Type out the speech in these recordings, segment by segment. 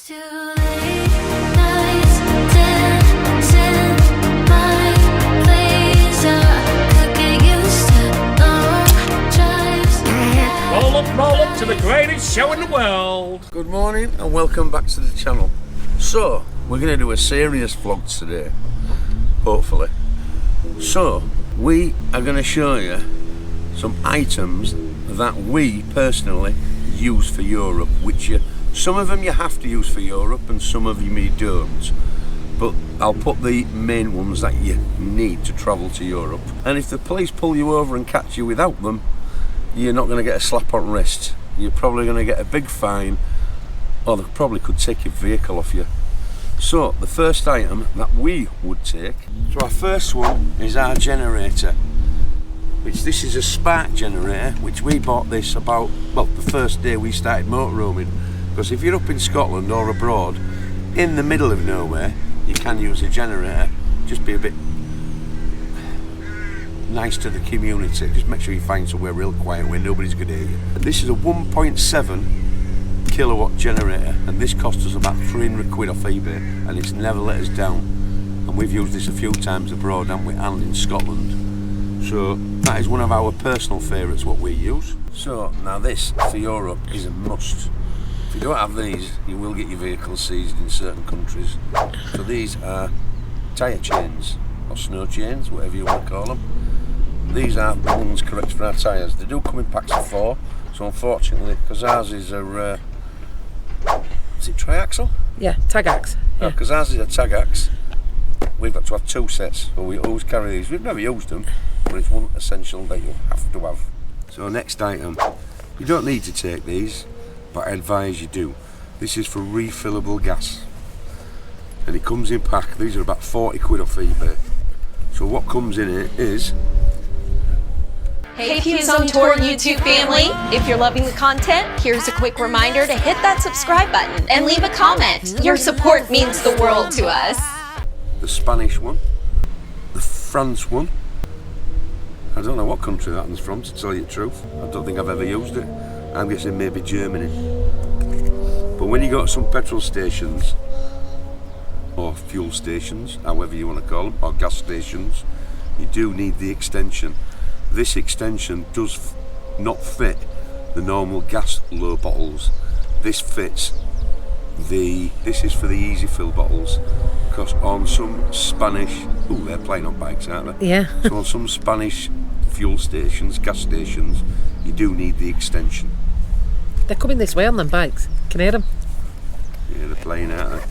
Too late nights dancing my laser. Could get used to long drives. Roll up to the greatest show in the world. Good morning and welcome back to the channel. So, we're going to do a serious vlog today, hopefully. So, we are going to show you some items that we personally use for Europe, which some of them you have to use for Europe and some of them you don't. But I'll put the main ones that you need to travel to Europe. And if the police pull you over and catch you without them, you're not going to get a slap on the wrist. You're probably going to get a big fine, or they probably could take your vehicle off you. So the first item that we would take, so our first one is our generator, which this is a spark generator, which we bought this about, well, the first day we started motorhoming. Because if you're up in Scotland or abroad, in the middle of nowhere, you can use a generator. Just be a bit nice to the community. Just make sure you find somewhere real quiet where nobody's going to hear you. This is a 1.7 kilowatt generator, and this cost us about 300 quid off eBay, and it's never let us down. And we've used this a few times abroad, haven't we, and in Scotland. So that is one of our personal favourites, what we use. So now this for Europe is a must. If you don't have these, you will get your vehicle seized in certain countries. So these are tyre chains, or snow chains, whatever you want to call them. These are the ones correct for our tyres. They do come in packs of 4, so unfortunately, because ours is a, is it triaxle? Yeah, tag axe. Yeah. Because ours is a tag axe, we've got to have 2 sets, so we always carry these. We've never used them, but it's one essential that you have to have. So next item, you don't need to take these, but I advise you do. This is for refillable gas, and it comes in pack. These are about 40 quid off eBay. So what comes in it is, Hey Pughs on Tour YouTube family, if you're loving the content, here's a quick reminder to hit that subscribe button and leave a comment. Your support means the world to us. the Spanish one, the France one. I don't know what country that one's from, to tell you the truth. I don't think I've ever used it. I'm guessing maybe Germany. But when you go to some petrol stations, or fuel stations, however you want to call them, or gas stations, you do need the extension. This extension does not fit the normal gas low bottles. This fits this is for the easy fill bottles, because on some Spanish, they're playing on bikes, aren't they? Yeah. So on some Spanish fuel stations, gas stations, you do need the extension. They're coming this way on them bikes. Can you hear them? Yeah, they're playing, aren't they?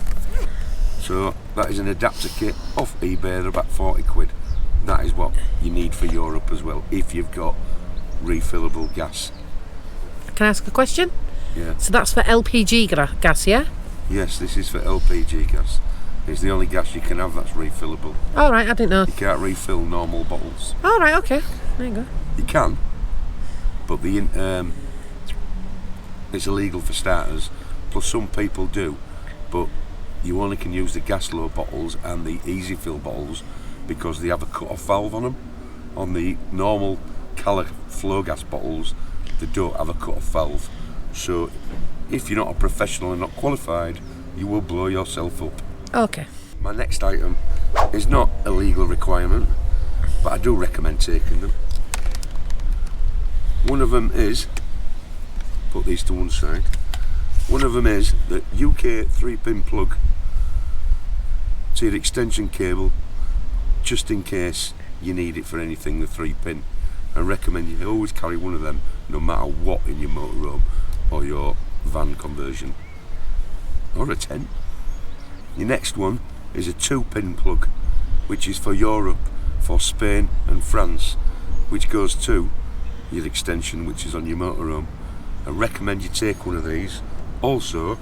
So that is an adapter kit off eBay. They're about 40 quid. That is what you need for Europe as well, if you've got refillable gas. Can I ask a question? Yeah. So that's for LPG gas, yeah? Yes, this is for LPG gas. It's the only gas you can have that's refillable. All right, I didn't know. You can't refill normal bottles. All right, okay. There you go. You can, but it's illegal for starters. Plus, some people do, but you only can use the gas low bottles and the easy fill bottles because they have a cut-off valve on them. On the normal colour flow gas bottles, they don't have a cut-off valve. So, if you're not a professional and not qualified, you will blow yourself up. Okay. My next item is not a legal requirement, but I do recommend taking them. One of them is, put these to one side, one of them is the UK 3-pin plug to your extension cable, just in case you need it for anything, the 3-pin. I recommend you always carry one of them, no matter what, in your motorhome or your van conversion, or a tent. Your next one is a 2-pin plug, which is for Europe, for Spain and France, which goes to your extension, which is on your motorhome. I recommend you take one of these. Also,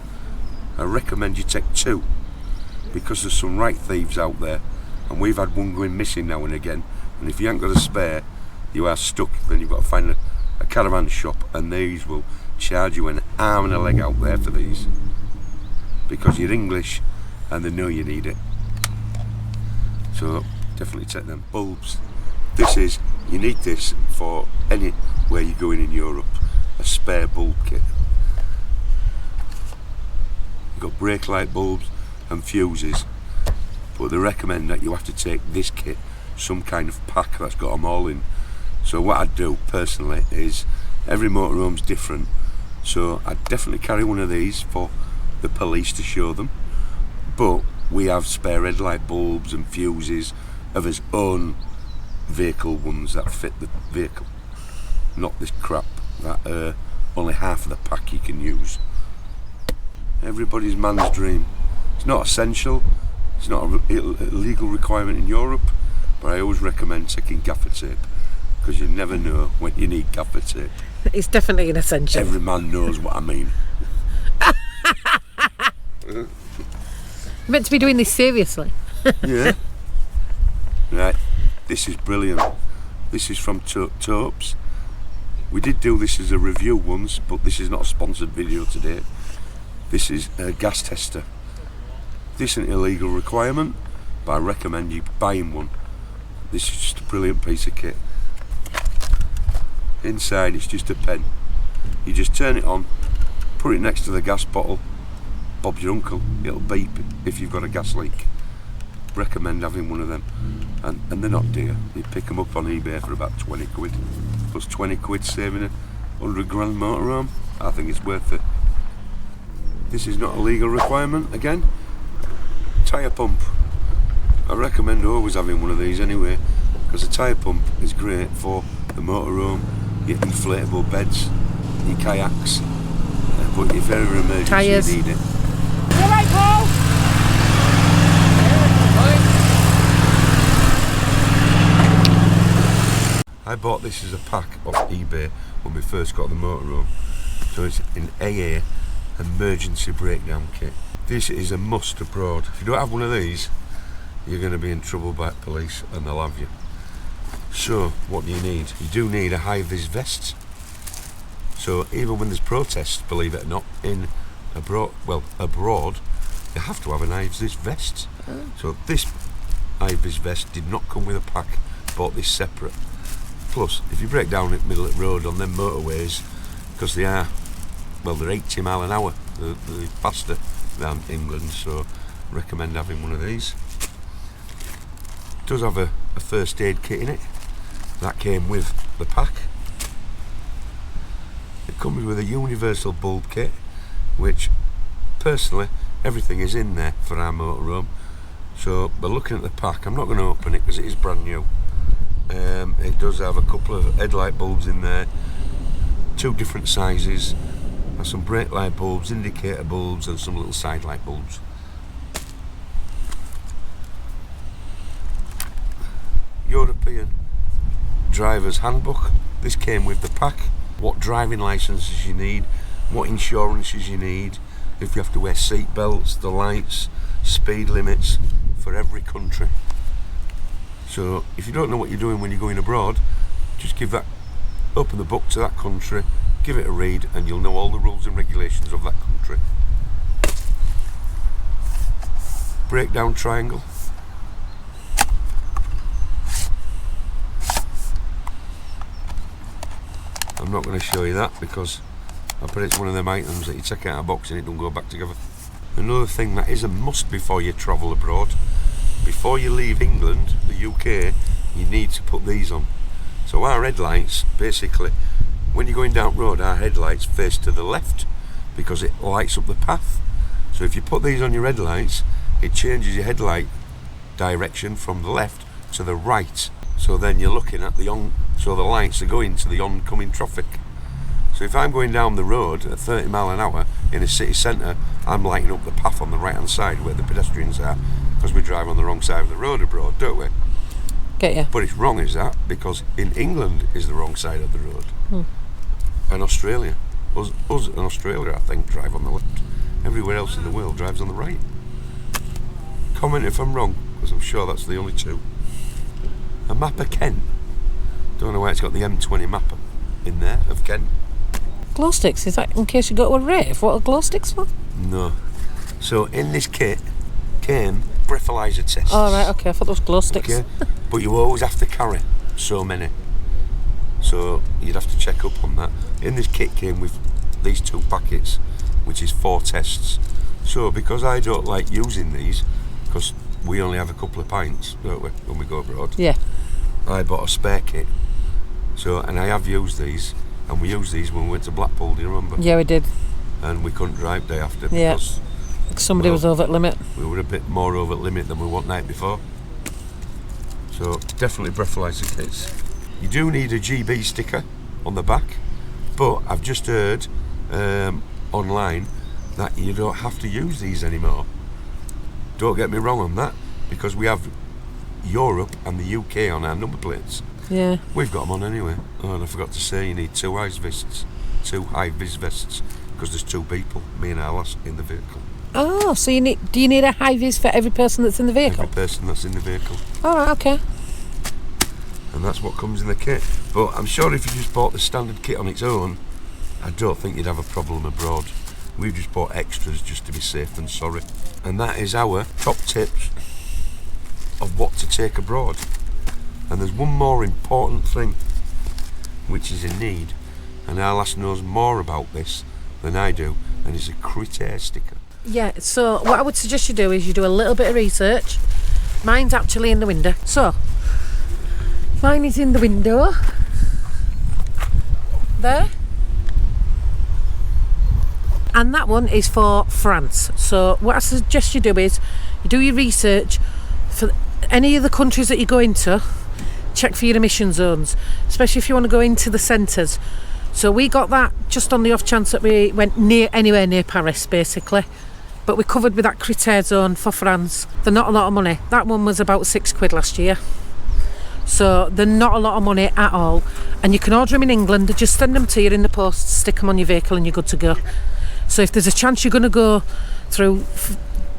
I recommend you take 2, because there's some right thieves out there, and we've had one going missing now and again, and if you ain't got a spare, you are stuck. Then you've got to find a caravan shop, and these will charge you an arm and a leg out there for these, because you're English and they know you need it. So definitely take them. Bulbs. You need this for anywhere you're going in Europe, a spare bulb kit. You've got brake light bulbs and fuses, but they recommend that you have to take this kit, some kind of pack that's got them all in. So what I'd do personally is, every motorhome's different, so I'd definitely carry one of these for the police to show them, but we have spare headlight bulbs and fuses of his own vehicle ones that fit the vehicle, not this crap that only half of the pack you can use. Everybody's man's dream. It's not essential, it's not a legal requirement in Europe, but I always recommend taking gaffer tape, because you never know when you need gaffer tape. It's definitely an essential. Every man knows what I mean. You're meant to be doing this seriously. Yeah. Right, this is brilliant. This is from Topes. We did do this as a review once, but this is not a sponsored video today. This is a gas tester. This isn't a legal requirement, but I recommend you buying one. This is just a brilliant piece of kit. Inside it's just a pen. You just turn it on, put it next to the gas bottle. Bob's your uncle, it'll beep if you've got a gas leak. Recommend having one of them, and they're not dear. You pick them up on eBay for about 20 quid, plus 20 quid saving a 100 grand motorhome. I think it's worth it. This is not a legal requirement again. Tyre pump. I recommend always having one of these anyway, because a tyre pump is great for the motorhome, your inflatable beds, your kayaks, but if ever emergency Tyres. you need it. I bought this as a pack off eBay when we first got the motorhome. So it's an AA emergency breakdown kit. This is a must abroad. If you don't have one of these, you're going to be in trouble by police and they'll have you. So what do you need? You do need a high-vis vest. So even when there's protests, believe it or not, abroad, you have to have an high-vis vest. So this high-vis vest did not come with a pack. Bought this separate. Plus, if you break down at the middle of the road on them motorways, because they are, well, they're 80 mile an hour, they're faster than England, so recommend having one of these. It does have a first aid kit in it. That came with the pack. It comes with a universal bulb kit, which personally everything is in there for our motorhome. So by looking at the pack, I'm not going to open it because it is brand new. It does have a couple of headlight bulbs in there, 2 different sizes, and some brake light bulbs, indicator bulbs, and some little side light bulbs. European Driver's Handbook. This came with the pack. What driving licenses you need, what insurances you need, if you have to wear seat belts, the lights, speed limits for every country. So if you don't know what you're doing when you're going abroad, just open the book to that country, give it a read, and you'll know all the rules and regulations of that country. Breakdown triangle. I'm not going to show you that because I bet it's one of them items that you take out of a box and it don't go back together. Another thing that is a must before you travel abroad, before you leave England, the UK, you need to put these on. So our headlights, basically, when you're going down road, our headlights face to the left because it lights up the path. So if you put these on your headlights, it changes your headlight direction from the left to the right. So then you're looking at so the lights are going to the oncoming traffic. So if I'm going down the road at 30 mile an hour in a city centre, I'm lighting up the path on the right hand side where the pedestrians are, because we drive on the wrong side of the road abroad, don't we? Get you. But it's wrong, is that? Because in England is the wrong side of the road. And Australia, us in Australia, I think, drive on the left. Everywhere else in the world drives on the right. Comment if I'm wrong, because I'm sure that's the only two. A map of Kent. Don't know why it's got the M20 map in there of Kent. Glow sticks, is that in case you go to a rave? What are glow sticks for? No. So in this kit came breathalyzer tests. Oh right, okay, I thought those glow sticks. Okay, but you always have to carry so many. So you'd have to check up on that. In this kit came with these 2 packets, which is 4 tests. So because I don't like using these, because we only have a couple of pints, don't we, when we go abroad, Yeah. I bought a spare kit. So, and I have used these, and we used these when we went to Blackpool, do you remember? Yeah, we did. And we couldn't drive day after Yeah. because Somebody was over at limit. we were a bit more over limit than we were night before. So definitely breathalyzer kits. You do need a GB sticker on the back, but I've just heard online that you don't have to use these anymore. Don't get me wrong on that, because we have Europe and the UK on our number plates. Yeah. We've got them on anyway. Oh, and I forgot to say, you need two high-vis vests, because there's two people, me and Alice, in the vehicle. Oh, so do you need a high vis for every person that's in the vehicle? Every person that's in the vehicle. All right, okay. And that's what comes in the kit. But I'm sure if you just bought the standard kit on its own, I don't think you'd have a problem abroad. We've just bought extras just to be safe and sorry. And that is our top tips of what to take abroad. And there's one more important thing which is in need, and Alice knows more about this than I do, and it's a critter sticker. Yeah, so what I would suggest you do is you do a little bit of research. Mine's actually in the window. So, mine is in the window. There. And that one is for France. So what I suggest you do is you do your research for any of the countries that you go into. Check for your emission zones, especially if you want to go into the centres. So we got that just on the off chance that we went anywhere near Paris, basically. But we covered with that critter zone for France. They're not a lot of money. That one was about £6 last year. So they're not a lot of money at all. And you can order them in England, just send them to you in the post, stick them on your vehicle and you're good to go. So if there's a chance you're going to go through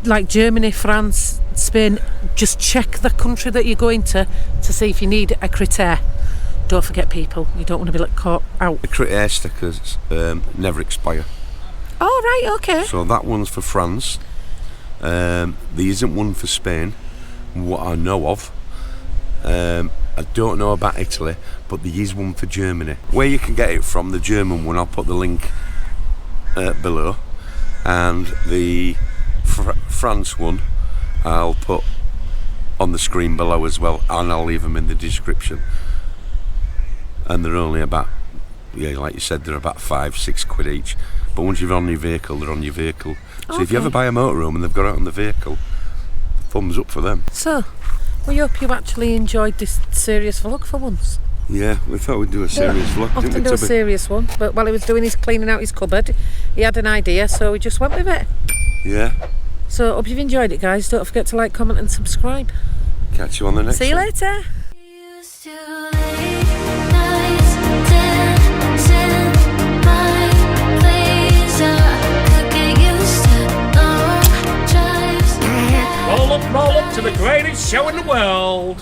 like Germany, France, Spain, just check the country that you're going to see if you need a critter. Don't forget, people, you don't want to be caught out. The critter stickers never expire. Oh, right, okay. So that one's for France. There isn't one for Spain, what I know of. I don't know about Italy, but there is one for Germany. Where you can get it from, the German one, I'll put the link below. And the France one, I'll put on the screen below as well, and I'll leave them in the description. And they're only about, yeah, like you said, they're about £5-6 each. But once you're on your vehicle, they're on your vehicle. So if you ever buy a motorhome and they've got it on the vehicle, thumbs up for them. So, we hope you actually enjoyed this serious vlog for once. Yeah, we thought we'd do a serious vlog, didn't Often we, do a Tubby? serious one, but while he was doing his cleaning out his cupboard, he had an idea, so we just went with it. Yeah. So, hope you've enjoyed it, guys. Don't forget to like, comment and subscribe. Catch you on the next See you one. later. Used to late nights dancing my place. I could get used to long drives. Roll up to the greatest show in the world.